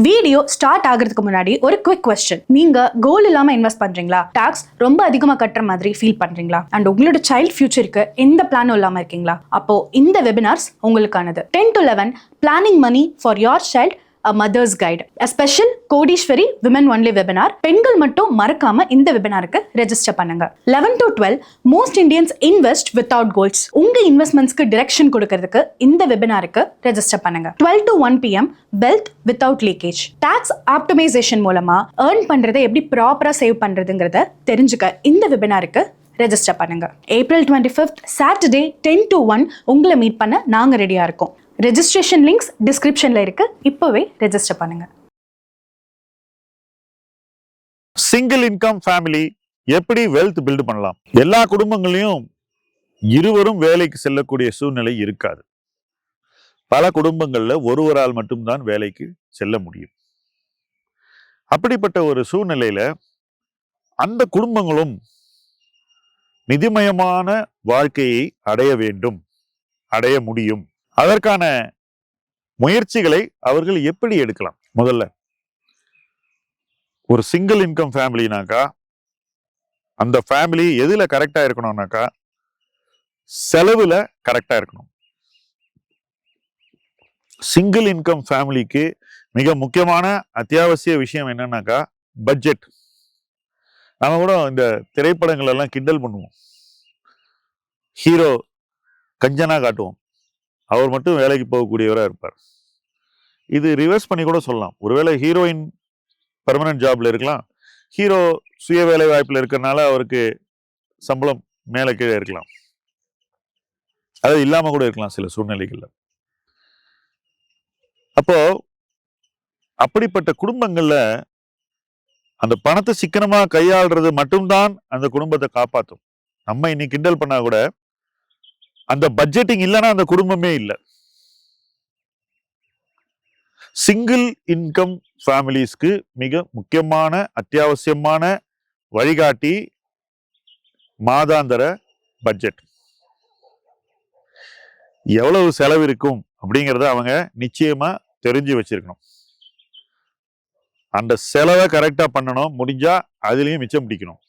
Video start ஆகிறதுக்கு முன்னாடி ஒரு குவிக் கொஸ்டின். நீங்க கோல் இல்லாம இன்வெஸ்ட் பண்றீங்களா? டாக்ஸ் ரொம்ப அதிகமா கட்டுற மாதிரி ஃபீல் பண்றீங்களா? அண்ட் உங்களோட சைல்ட் ஃபியூச்சருக்கு எந்த பிளானும் இல்லாம இருக்கீங்களா? அப்போ இந்த வெபினார்ஸ் உங்களுக்கானது. 10 to 11 பிளானிங் மணி for your child A Mother's Guide, a special Kodeeswari women only webinar. பெண்கள் மட்டும் மறக்காம இந்த வெபினாருக்கு ரெஜிஸ்டர் பண்ணுங்க. 11 to 12 most Indians invest without goals. உங்க இன்வெஸ்ட்மெண்ட்ஸ்க்கு டிரெக்ஷன் கொடுக்கிறதுக்கு இந்த வெபினாருக்கு ரெஜிஸ்டர் பண்ணுங்க. 12 to 1 PM wealth without leakage. Tax optimization மூலமா ஏர்ன் பண்றதை எப்படி ப்ராப்பரா சேவ் பண்றதுங்கிறத தெரிஞ்சுக்க இந்த வெபினாருக்கு ரெஜிஸ்டர் பண்ணுங்க. April 25th சாட்டர்டே 10 to 1 உங்களை மீட் பண்ண நாங்க ரெடியா இருக்கோம். ரெஜிஸ்ட்ரேஷன் லிங்க்ஸ் டிஸ்கிரிப்ஷன்ல இருக்கு. இப்பவே ரெஜிஸ்டர் பண்ணுங்க. சிங்கிள் இன்கம் ஃபேமிலி எப்படி வெல்த் பில்ட் பண்ணலாம்? எல்லா குடும்பங்களையும் இருவரும் வேலைக்கு செல்லக்கூடிய சூழ்நிலை இருக்காது. பல குடும்பங்கள்ல ஒருவரால் மட்டும்தான் வேலைக்கு செல்ல முடியும். அப்படிப்பட்ட ஒரு சூழ்நிலையில அந்த குடும்பங்களும் நிதிமயமான வாழ்க்கையை அடைய வேண்டும், அடைய முடியும். அதற்கான முயற்சிகளை அவர்கள் எப்படி எடுக்கலாம்? முதல்ல ஒரு சிங்கிள் இன்கம் ஃபேமிலினாக்கா அந்த ஃபேமிலி எதுல கரெக்டா இருக்கணும்னாக்கா செலவுல கரெக்டா இருக்கணும். சிங்கிள் இன்கம் ஃபேமிலிக்கு மிக முக்கியமான அத்தியாவசிய விஷயம் என்னன்னாக்கா பட்ஜெட். நாம கூட இந்த திரைப்படங்கள் எல்லாம் கிண்டல் பண்ணுவோம். ஹீரோ கஞ்சனா காட்டுவோம், அவர் மட்டும் வேலைக்கு போகக்கூடியவராக இருப்பார். இது ரிவர்ஸ் பண்ணி கூட சொல்லலாம். ஒருவேளை ஹீரோயின் பெர்மனன்ட் ஜாப்ல இருக்கலாம், ஹீரோ சுய வேலை வாய்ப்புல இருக்கிறனால அவருக்கு சம்பளம் மேல கீழே இருக்கலாம், அது இல்லாம கூட இருக்கலாம் சில சூழ்நிலைகள்ல. அப்போ அப்படிப்பட்ட குடும்பங்கள்ல அந்த பணத்தை சிக்கனமா கையாளுறது மட்டும்தான் அந்த குடும்பத்தை காப்பாற்றும். நம்ம இன்னைக்கு கிண்டல் பண்ணா கூட அந்த பட்ஜெட்டிங் இல்லைன்னா அந்த குடும்பமே இல்லை. சிங்கிள் இன்கம் ஃபேமிலிஸ்க்கு மிக முக்கியமான அத்தியாவசியமான வழிகாட்டி மாதாந்திர பட்ஜெட். எவ்வளவு செலவு இருக்கும் அப்படிங்கிறத அவங்க நிச்சயமா தெரிஞ்சு வச்சிருக்கணும். அந்த செலவை கரெக்டா பண்ணணும், முடிஞ்சா அதுலயும் மிச்சம் பிடிக்கணும்.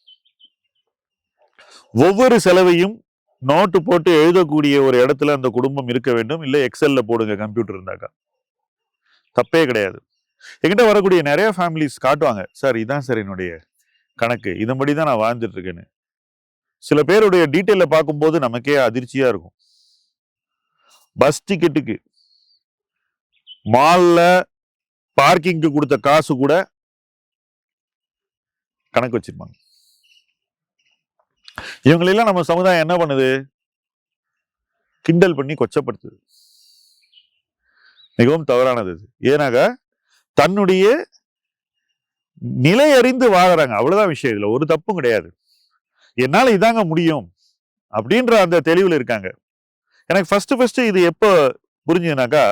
ஒவ்வொரு செலவையும் நோட்டு போட்டு எழுதக்கூடிய ஒரு இடத்துல அந்த குடும்பம் இருக்க வேண்டும். இல்லை எக்ஸல்ல போடுங்க, கம்ப்யூட்டர் இருந்தாக்கா தப்பே கிடையாது. என்கிட்ட வரக்கூடிய நிறைய ஃபேமிலிஸ் காட்டுவாங்க, சார் இதான் சார் என்னுடைய கணக்கு, இதன்படி தான் நான் வாழ்ந்துட்டு இருக்கேன்னு. சில பேருடைய டீட்டெயில பார்க்கும்போது நமக்கே அதிர்ச்சியா இருக்கும். பஸ் டிக்கெட்டுக்கு, மால்ல பார்க்கிங்க்கு கொடுத்த காசு கூட கணக்கு வச்சிருப்பாங்க. இவங்களெல்லாம் நம்ம சமுதாயம் என்ன பண்ணுது? கிண்டல் பண்ணி கொச்சப்படுத்துது. மிகவும் தவறானது. ஏன்னாக தன்னுடைய நிலை அறிந்து வாழறாங்க, அவ்வளவுதான் விஷயம். இதுல ஒரு தப்பும் கிடையாது. என்னால இதாங்க முடியும் அப்படின்ற அந்த தெளிவுல இருக்காங்க. எனக்கு ஃபர்ஸ்ட் இது எப்ப புரிஞ்சுதுனாக்கா,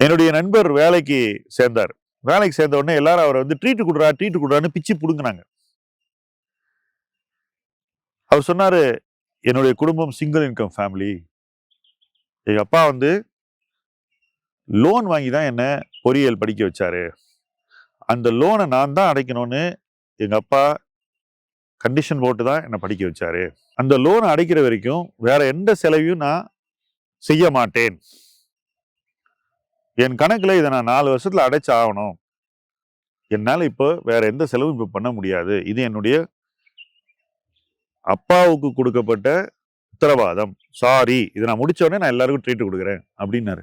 என்னுடைய நண்பர் வேலைக்கு சேர்ந்தார். வேலைக்கு சேர்ந்த உடனே எல்லாரும் அவரை வந்து ட்ரீட் கொடுறான்னு பிச்சு புடுங்கினாங்க. அவர் சொன்னாரு, என்னுடைய குடும்பம் சிங்கிள் இன்கம் ஃபேமிலி. எங்க அப்பா வந்து லோன் வாங்கி தான் என்ன பொறியியல் படிக்க வச்சாரு. அந்த லோனை நான் தான் அடைக்கணும்னு எங்க அப்பா கண்டிஷன் போட்டு தான் என்ன படிக்க வச்சாரு. அந்த லோனை அடைக்கிற வரைக்கும் வேற எந்த செலவையும் நான் செய்ய மாட்டேன். என் கணக்குல இதை நான் 4 வருஷத்துல அடைச்சு ஆகணும். என்னால இப்போ வேற எந்த செலவும் இப்ப பண்ண முடியாது. இது என்னுடைய அப்பாவுக்கு கொடுக்கப்பட்ட உத்தரவாதம். சாரி, இதை நான் முடிச்ச உடனே நான் எல்லாருக்கும் ட்ரீட் கொடுக்குறேன் அப்படின்னாரு.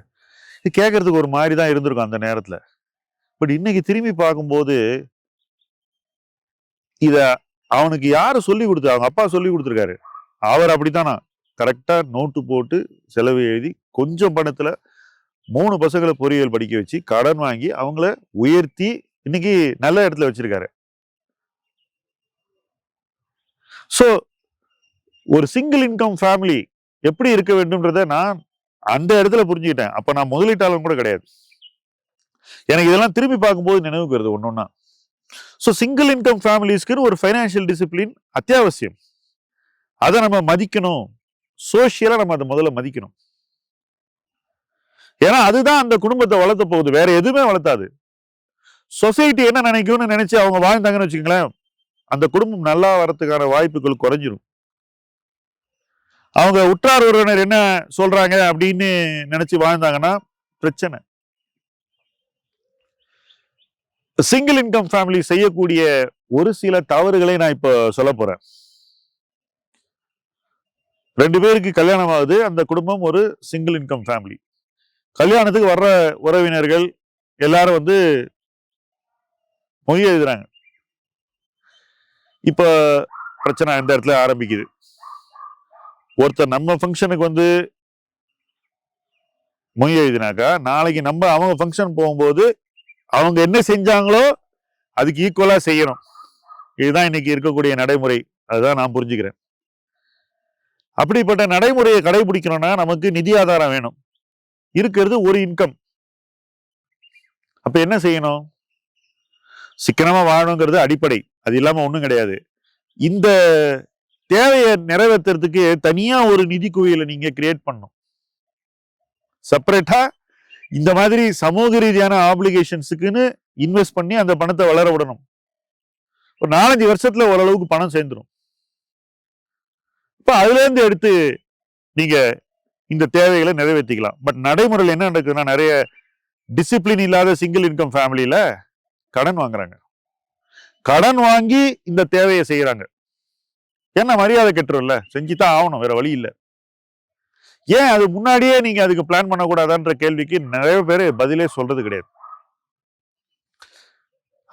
இது கேட்கறதுக்கு ஒரு மாதிரி தான் இருந்திருக்கும் அந்த நேரத்துல. பட் இன்னைக்கு திரும்பி பார்க்கும்போது இத அவனுக்கு யாரு சொல்லி கொடுத்தா? அவங்க அப்பா சொல்லி கொடுத்துருக்காரு. அவர் அப்படித்தானா கரெக்டா நோட்டு போட்டு செலவு எழுதி கொஞ்சம் பணத்துல 3 பசங்களை பொறியியல் படிக்க வச்சு கடன் வாங்கி அவங்கள உயர்த்தி இன்னைக்கு நல்ல இடத்துல வச்சிருக்காரு. சோ ஒரு சிங்கிள் இன்கம் ஃபேமிலி எப்படி இருக்க வேண்டும்ன்றத நான் அந்த இடத்துல புரிஞ்சுக்கிட்டேன். அப்ப நான் முதலீட்டாளன் கூட கிடையாது. எனக்கு இதெல்லாம் திரும்பி பார்க்கும்போது நினைவுக்கு வருது ஒன்னொன்னா. ஸோ சிங்கிள் இன்கம் ஃபேமிலிஸ்க்கு ஒரு ஃபைனான்சியல் டிசிப்ளின் அத்தியாவசியம். அதை நம்ம மதிக்கணும். சோசியலா நம்ம அதை முதல்ல மதிக்கணும். ஏன்னா அதுதான் அந்த குடும்பத்தை வளர்த்த போகுது, வேற எதுவுமே வளர்த்தாது. சொசைட்டி என்ன நினைக்கும்னு நினைச்சு அவங்க வாழ்ந்தாங்கன்னு வச்சுக்கங்களேன், அந்த குடும்பம் நல்லா வரதுக்கான வாய்ப்புகள் குறைஞ்சிரும். அவங்க உற்றார் உறவினர் என்ன சொல்றாங்க அப்படின்னு நினைச்சு வாழ்ந்தாங்கன்னா பிரச்சனை. சிங்கிள் இன்கம் ஃபேமிலி செய்யக்கூடிய ஒரு சில தவறுகளை நான் இப்ப சொல்ல போறேன். 2 பேருக்கு கல்யாணம் ஆகுது, அந்த குடும்பம் ஒரு சிங்கிள் இன்கம் ஃபேமிலி. கல்யாணத்துக்கு வர்ற உறவினர்கள் எல்லாரும் வந்து மொய் எழுதுறாங்க. இப்ப பிரச்சனை இந்த இடத்துல ஆரம்பிக்குது. ஒருத்தர் நம்ம ஃபங்க்ஷனுக்கு வந்து மொய் எழுதினாக்கா, நாளைக்கு நம்ம அவங்க ஃபங்க்ஷன் போகும்போது அவங்க என்ன செஞ்சாங்களோ அதுக்கு ஈக்குவலா செய்யணும். இதுதான் இன்னைக்கு இருக்கக்கூடிய நடைமுறை. அதுதான் நான் புரிஞ்சுக்கிறேன். அப்படிப்பட்ட நடைமுறையை கடைபிடிக்கணும்னா நமக்கு நிதி ஆதாரம் வேணும். இருக்கிறது ஒரு இன்கம். அப்ப என்ன செய்யணும்? சிக்கனமா வாழணுங்கிறது அடிப்படை. அது இல்லாம ஒண்ணும் கிடையாது. இந்த தேவையை நிறைவேற்றுறதுக்கு தனியா ஒரு நிதி குவியலை நீங்க கிரியேட் பண்ணணும். செப்பரேட்டா இந்த மாதிரி சமூக ரீதியான ஆப்ளிகேஷன்ஸுக்குன்னு இன்வெஸ்ட் பண்ணி அந்த பணத்தை வளர விடணும். ஒரு 4-5 வருஷத்துல ஓரளவுக்கு பணம் சேர்ந்துடும். இப்ப அதுல இருந்து எடுத்து நீங்க இந்த தேவைகளை நிறைவேற்றிக்கலாம். பட் நடைமுறையில் என்ன நடக்குதுன்னா, நிறைய டிசிப்ளின் இல்லாத சிங்கிள் இன்கம் ஃபேமிலியில கடன் வாங்குறாங்க. கடன் வாங்கி இந்த தேவையை செய்யறாங்க. என்ன மரியாதை கெட்டுரும்ல, செஞ்சுதான் ஆகணும், வேற வழி இல்லை. ஏன் அது முன்னாடியே நீங்க அதுக்கு பிளான் பண்ணக்கூடாதான்ற கேள்விக்கு நிறைய பேர் பதிலே சொல்றது கிடையாது.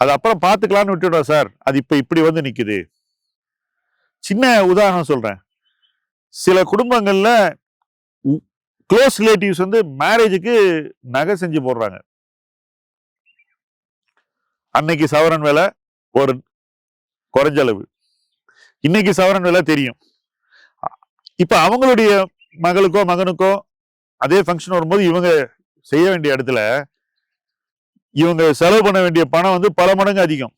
அது அப்புறம் பாத்துக்கலாம்னு விட்டுட்டோம் சார், அது இப்ப இப்படி வந்து நிக்குது. சின்ன உதாரணம் சொல்றேன். சில குடும்பங்கள்ல க்ளோஸ் ரிலேட்டிவ்ஸ் வந்து மேரேஜுக்கு நகை செஞ்சு போடுறாங்க. அன்னைக்கு சவரன் விலை ஒரு குறைஞ்ச அளவு, இன்னைக்கு சவரன் விலை தெரியும். இப்ப அவங்களுடைய மகளுக்கோ மகனுக்கோ அதே ஃபங்க்ஷன் வரும்போது இவங்க செய்ய வேண்டிய இடத்துல இவங்க செலவு பண்ண வேண்டிய பணம் வந்து பல மடங்கு அதிகம்.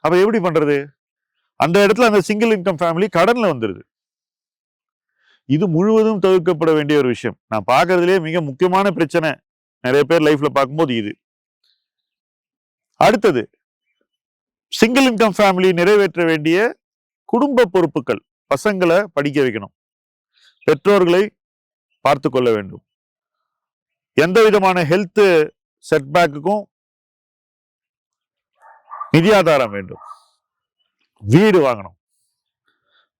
அப்ப எப்படி பண்றது? அந்த இடத்துல அந்த சிங்கிள் இன்கம் ஃபேமிலி கடன்ல வந்துருது. இது முழுவதும் தவிர்க்கப்பட வேண்டிய ஒரு விஷயம். நான் பார்க்கறதுலேயே மிக முக்கியமான பிரச்சனை நிறைய பேர் லைஃப்ல பார்க்கும்போது இது. அடுத்தது, சிங்கிள் இன்கம் ஃபேமிலி நிறைவேற்ற வேண்டிய குடும்ப பொறுப்புகள். பசங்களை படிக்க வைக்கணும், பெற்றோர்களை பார்த்து கொள்ள வேண்டும், எந்த விதமான ஹெல்த் செட்பேக்குக்கும் நிதி ஆதாரம் வேண்டும், வீடு வாங்கணும்.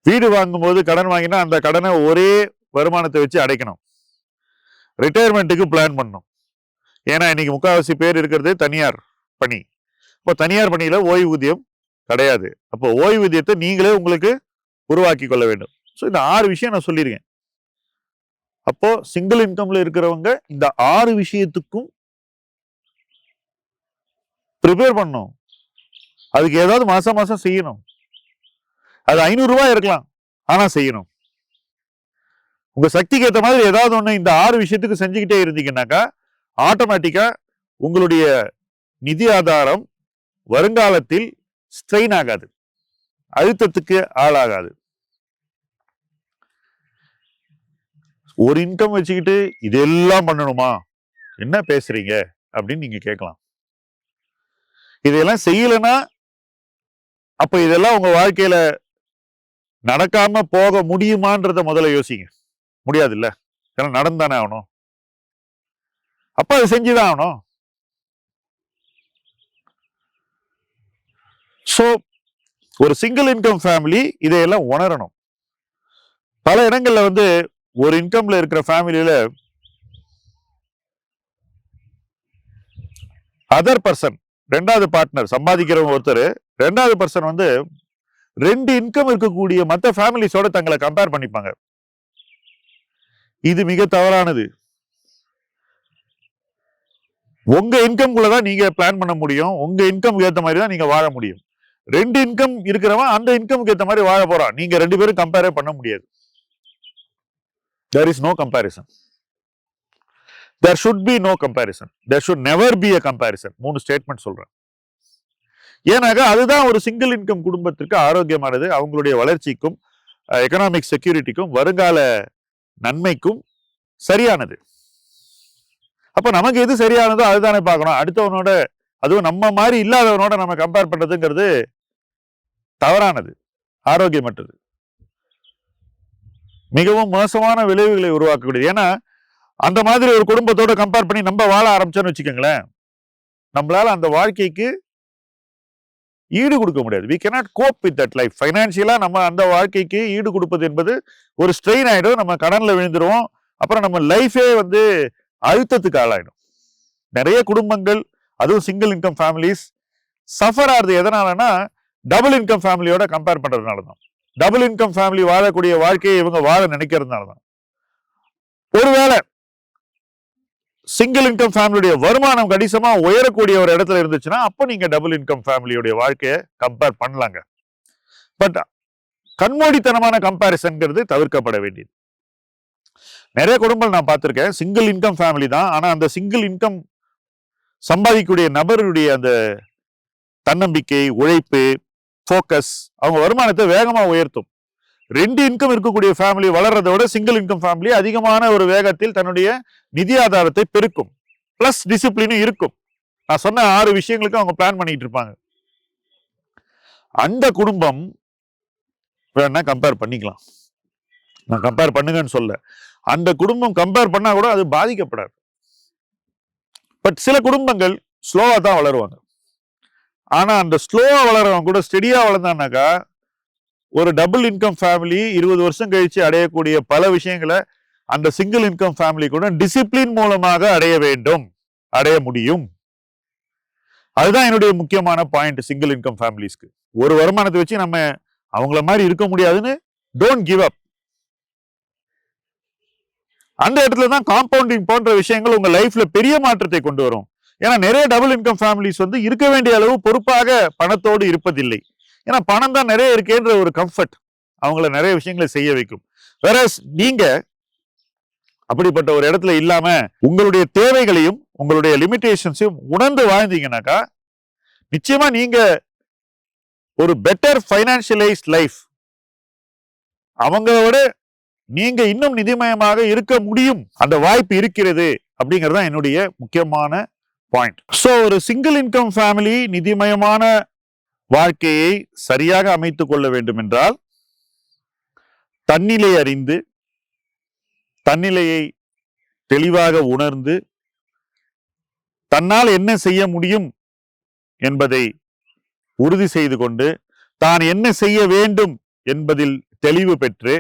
வீடு வாங்கும்போது கடன் வாங்கினா அந்த கடனை ஒரே வருமானத்தை வச்சு அடைக்கணும். ரிட்டையர்மெண்ட்டுக்கு பிளான் பண்ணணும். ஏன்னா இன்னைக்கு முக்கால்வாசி பேர் இருக்கிறது தனியார் பணி. இப்போ தனியார் பணியில ஓய்வூதியம் கிடையாது. அப்போ ஓய்வூதியத்தை நீங்களே உங்களுக்கு உருவாக்கி கொள்ள வேண்டும். ஸோ இந்த 6 விஷயம் நான் சொல்லியிருக்கேன். அப்போ சிங்கிள் இன்கம்ல இருக்கிறவங்க இந்த 6 விஷயத்துக்கும் ப்ரிப்பேர் பண்ணணும். அதுக்கு ஏதாவது மாசம் மாசம் செய்யணும். அது 500 ரூபாய் இருக்கலாம், ஆனா செய்யணும். உங்க சக்திக்கு ஏற்ற மாதிரி ஏதாவது ஒண்ணு இந்த 6 விஷயத்துக்கு செஞ்சுக்கிட்டே இருந்தீங்கன்னாக்கா ஆட்டோமேட்டிக்கா உங்களுடைய நிதி ஆதாரம் வருங்காலத்தில் ஸ்ட்ரெயின் ஆகாது, அழுத்தத்துக்கு ஆளாகாது. ஒரு இன்கம் வச்சுக்கிட்டு இதெல்லாம் பண்ணணுமா, என்ன பேசுறீங்க அப்படின்னு நீங்க கேட்கலாம். இதெல்லாம் செய்யலைன்னா அப்ப இதெல்லாம் உங்க வாழ்க்கையில நடக்காம போக முடியுமான்றத முதல்ல யோசிங்க. முடியாது இல்ல, ஏன்னா நடந்தானே ஆகணும். அப்ப அதை செஞ்சுதான் ஆகணும். சோ ஒரு சிங்கிள் இன்கம் ஃபேமிலி இதையெல்லாம் உணரணும். பல இடங்கள்ல வந்து ஒரு இன்கம்ல இருக்கிற ஃபேமிலியில அதர் பர்சன், 2வது பார்ட்னர் சம்பாதிக்கிறவங்க ஒருத்தர், 2வது பர்சன் வந்து 2 இன்கம் இருக்கக்கூடிய மற்ற ஃபேமிலிஸோட தங்களை கம்பேர் பண்ணிப்பாங்க. இது மிக தவறானது. உங்க இன்கம்குள்ளதான் நீங்க பிளான் பண்ண முடியும். உங்க இன்கம் ஏத்த மாதிரி தான் நீங்க வாழ முடியும். 2 இன்கம் இருக்கிறவன் அந்த இன்கம்க்கு ஏத்த மாதிரி வாழ போறான். நீங்க 2 பேரும் கம்பேரே பண்ண முடியாது. There is no comparison. There should be no comparison. There should never be a comparison. 3 statement சொல்றேன். ஏன்னாக அதுதான் ஒரு சிங்கிள் இன்கம் குடும்பத்திற்கு ஆரோக்கியமானது, அவங்களுடைய வளர்ச்சிக்கும் எக்கனாமிக் செக்யூரிட்டிக்கும் வருங்கால நன்மைக்கும் சரியானது. அப்ப நமக்கு எது சரியானதோ அதுதானே பார்க்கணும். அடுத்தவனோட, அதுவும் நம்ம மாதிரி இல்லாதவனோட நம்ம கம்பேர் பண்றதுங்கிறது தவறானது, ஆரோக்கியமற்றது, மிகவும் மோசமான விளைவுகளை உருவாக்கக்கூடியது. ஏன்னா அந்த மாதிரி ஒரு குடும்பத்தோட கம்பேர் பண்ணி நம்ம வாழ ஆரம்பிச்சோன்னு வச்சுக்கோங்களேன், நம்மளால அந்த வாழ்க்கைக்கு ஈடு கொடுக்க முடியாது. we cannot cope with that life. ஃபைனான்சியலா நம்ம அந்த வாழ்க்கைக்கு ஈடு கொடுப்பது என்பது ஒரு ஸ்ட்ரெயின் ஆயிடும். நம்ம கடன்ல விழுந்துருவோம். அப்புறம் நம்ம லைஃபே அழுத்தத்துக்கு ஆளாயிடும். நிறைய குடும்பங்கள், அதுவும் சிங்கிள் இன்கம் ஃபேமிலிஸ் சஃபர் ஆகுது. எதனாலன்னா டபுள் இன்கம் ஃபேமிலியோட கம்பேர் பண்றதுனால தான். டபுள் இன்கம் ஃபேமிலி வாழக்கூடிய வாழ்க்கையை இவங்க வாழ நினைக்கிறதுனால தான். ஒருவேளை சிங்கிள் இன்கம் ஃபேமிலியுடைய வருமானம் கணிசமா உயரக்கூடிய ஒரு இடத்துல இருந்துச்சுன்னா அப்ப நீங்க டபுள் இன்கம் ஃபேமிலியுடைய வாழ்க்கையை கம்பேர் பண்ணலாங்க. பட் கண்மூடித்தனமான கம்பேரிசன்ங்கிறது தவிர்க்கப்பட வேண்டியது. நிறைய குடும்பங்கள் நான் பார்த்திருக்கேன், சிங்கிள் இன்கம் ஃபேமிலி தான். ஆனா அந்த சிங்கிள் இன்கம் சம்பாதிக்கக்கூடிய நபருடைய அந்த தன்னம்பிக்கை, உழைப்பு, போக்கஸ் அவங்க வருமானத்தை வேகமா உயர்த்தும். 2 இன்கம் இருக்கக்கூடிய ஃபேமிலி வளர்றதை விட சிங்கிள் இன்கம் ஃபேமிலி அதிகமான ஒரு வேகத்தில் தன்னுடைய நிதி ஆதாரத்தை பெருக்கும். பிளஸ் டிசிப்ளினும் இருக்கும். நான் சொன்ன 6 விஷயங்களுக்கு அவங்க பிளான் பண்ணிட்டு இருப்பாங்க. அந்த குடும்பம் வேணா கம்பேர் பண்ணிக்கலாம். நான் கம்பேர் பண்ணுங்கன்னு சொல்ல, அந்த குடும்பம் கம்பேர் பண்ணா கூட அது பாதிக்கப்படாது. பட் சில குடும்பங்கள் ஸ்லோவா தான் வளருவாங்க. ஆனா அந்த ஸ்லோவா வளர்றவங்க கூட ஸ்டெடியா வளர்ந்தானாக்கா ஒரு டபுள் இன்கம் ஃபேமிலி 20 வருஷம் கழிச்சு அடையக்கூடிய பல விஷயங்களை அந்த சிங்கிள் இன்கம் ஃபேமிலி கூட டிசிப்ளின் மூலமாக அடைய முடியும். அதுதான் என்னுடைய முக்கியமான பாயிண்ட். சிங்கிள் இன்கம் ஃபேமிலிஸ்க்கு ஒரு வருமானத்தை வச்சு நம்ம அவங்கள மாதிரி இருக்க முடியாதுன்னு டோன்ட் கிவ் அப். அந்த இடத்துல தான் காம்பவுண்டிங் போன்ற விஷயங்கள் உங்க லைஃப்ல பெரிய மாற்றத்தை கொண்டு வரும். ஏன்னா நிறைய டபுள் இன்கம் ஃபேமிலிஸ் இருக்க வேண்டிய அளவு பொறுப்பாக பணத்தோடு இருப்பதில்லை. ஏன்னா பணம் தான் நிறைய இருக்கேன்ற ஒரு கம்ஃபர்ட் அவங்கள நிறைய விஷயங்களை செய்ய வைக்கும். வேற நீங்க அப்படிப்பட்ட ஒரு இடத்துல இல்லாம உங்களுடைய தேவைகளையும் உங்களுடைய லிமிடேஷன்ஸையும் உணர்ந்து வாழ்ந்தீங்கன்னாக்கா நிச்சயமா நீங்க ஒரு பெட்டர் ஃபைனான்சியலைஸ்ட் லைஃப், அவங்களோட நீங்க இன்னும் நிதிமயமாக இருக்க முடியும், அந்த வாய்ப்பு இருக்கிறது அப்படிங்கிறது தான் என்னுடைய முக்கியமான பாயிண்ட். சோ ஒரு சிங்கிள் இன்கம் ஃபேமிலி நிதிமயமான வாழ்க்கையை சரியாக அமைத்துக் கொள்ள வேண்டும் என்றால் தன்னிலை அறிந்து, தன்னிலையை தெளிவாக உணர்ந்து, தன்னால் என்ன செய்ய முடியும் என்பதை உறுதி செய்து கொண்டு, தான் என்ன செய்ய வேண்டும் என்பதில் தெளிவு பெற்று,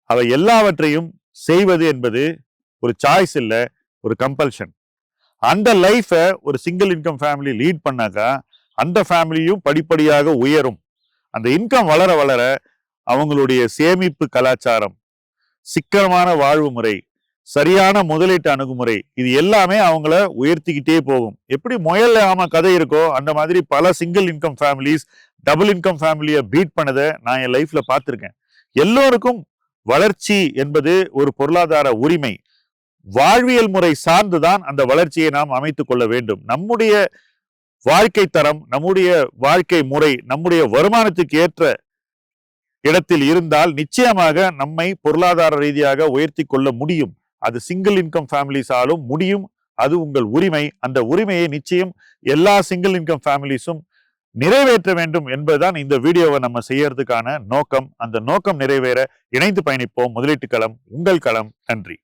அவை எல்லாவற்றையும் செய்வது என்பது ஒரு சாய்ஸ் இல்ல, ஒரு கம்பல்ஷன். அந்த லைஃபை ஒரு சிங்கிள் இன்கம் ஃபேமிலி லீட் பண்ணாக்கா அந்த ஃபேமிலியும் படிப்படியாக உயரும். அந்த இன்கம் வளர வளர அவங்களுடைய சேமிப்பு கலாச்சாரம், சிக்கனமான வாழ்வு முறை, சரியான முதலீட்டு அணுகுமுறை, இது எல்லாமே அவங்கள உயர்த்திக்கிட்டே போகும். எப்படி முயல் ஆம கதை இருக்கோ அந்த மாதிரி பல single income families double income ஃபேமிலியை பீட் பண்ணதை நான் என் லைஃப்ல பார்த்திருக்கேன். எல்லோருக்கும் வளர்ச்சி என்பது ஒரு பொருளாதார உரிமை. வாழ்வியல் முறை சார்ந்துதான் அந்த வளர்ச்சியை நாம் அமைத்துக் கொள்ள வேண்டும். நம்முடைய வாழ்க்கை தரம், நம்முடைய வாழ்க்கை முறை, நம்முடைய வருமானத்துக்கு ஏற்ற இடத்தில் இருந்தால் நிச்சயமாக நம்மை பொருளாதார ரீதியாக உயர்த்தி கொள்ள முடியும். அது சிங்கிள் இன்கம் ஃபேமிலிஸாலும் முடியும். அது உங்கள் உரிமை. அந்த உரிமையை நிச்சயம் எல்லா சிங்கிள் இன்கம் ஃபேமிலிஸும் நிறைவேற்ற வேண்டும் என்பதுதான் இந்த வீடியோவை நம்ம செய்யறதுக்கான நோக்கம். அந்த நோக்கம் நிறைவேற இணைந்து பயணிப்போம். முதலீட்டு களம் உங்கள் களம். நன்றி.